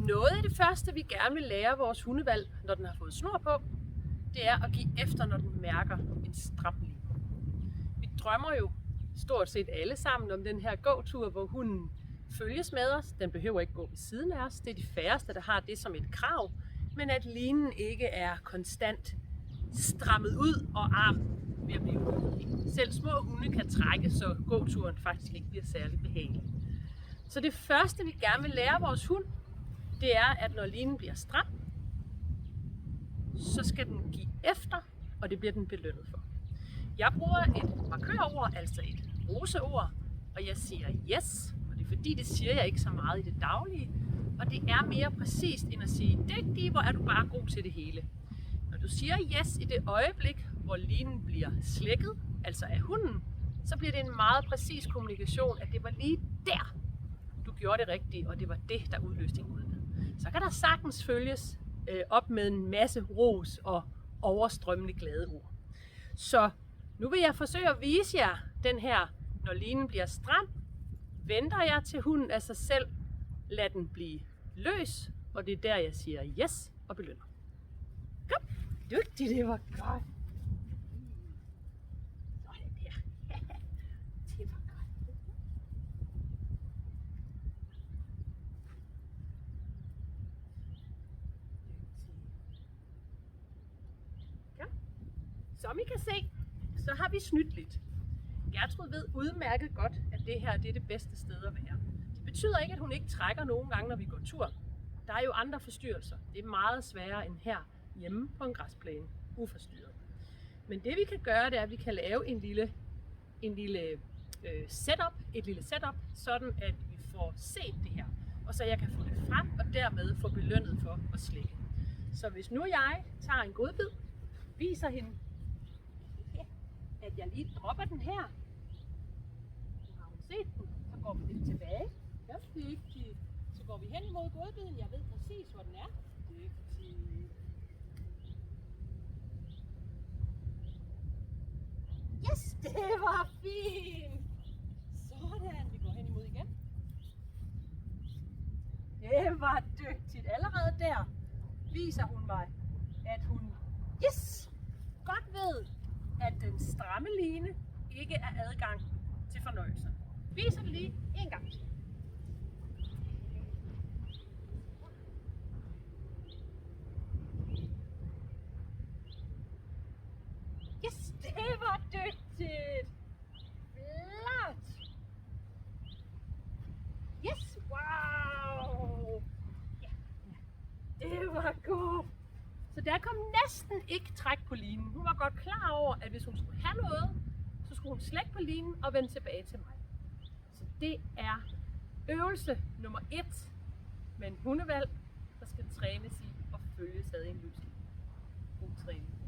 Noget af det første, vi gerne vil lære vores hundevalg, når den har fået snor på, det er at give efter, når den mærker en stram line. Vi drømmer jo stort set alle sammen om den her gåtur, hvor hunden følges med os. Den behøver ikke gå ved siden af os. Det er de færreste, der har det som et krav, men at linen ikke er konstant strammet ud og armen ved at blive ubehagelig. Selv små hunde kan trække, så gåturen faktisk ikke bliver særlig behagelig. Så det første, vi gerne vil lære vores hund, det er, at når linen bliver stram, så skal den give efter, og det bliver den belønnet for. Jeg bruger et markørord, altså et roseord, og jeg siger yes, og det er fordi, det siger jeg ikke så meget i det daglige, og det er mere præcist end at sige, dygtig, hvor er du bare god til det hele. Når du siger yes i det øjeblik, hvor linen bliver slækket, altså af hunden, så bliver det en meget præcis kommunikation, at det var lige der, du gjorde det rigtige, og det var det, der udløste din godbid. Så kan der sagtens følges op med en masse ros og overstrømmende glade ord. Så nu vil jeg forsøge at vise jer den her, når linen bliver stram, venter jeg til hunden af sig selv, lad den blive løs, og det er der, jeg siger yes og belønner. Kom, dygtig, det var godt. Sådan der. Det var godt. Ja. Som I kan se, så har vi snydt lidt. Gertrud ved udmærket godt, at det her det er det bedste sted at være. Det betyder ikke, at hun ikke trækker nogen gange, når vi går tur. Der er jo andre forstyrrelser. Det er meget sværere end her hjemme på en græsplæne, uforstyrret. Men det vi kan gøre, det er, at vi kan lave et lille setup, sådan at vi får set det her. Og så jeg kan få det frem, og dermed få belønnet for at slikke. Så hvis nu jeg tager en godbid, viser hende, at jeg lige dropper den her. Nu har hun set den, så går vi lidt tilbage. Ja, dygtig. Så går vi hen imod godbiden. Jeg ved præcis, hvor den er. Dygtig. Yes, det var fint. Sådan, vi går hen imod igen. Det var dygtigt. Allerede der viser hun mig, at hun godt ved, at den stramme line ikke er adgang til fornøjelser. Viser det lige en gang til. Yes, det var dygtigt! Flot! Yes, wow! Ja, det var godt! Så der kom næsten ikke træk på linen. Hun var godt klar over, at hvis hun skulle have noget, så skulle hun slække på linen og vende tilbage til mig. Så det er øvelse nummer 1 med en hundevalg, der skal trænes i at følge sad i en løsning. God træning.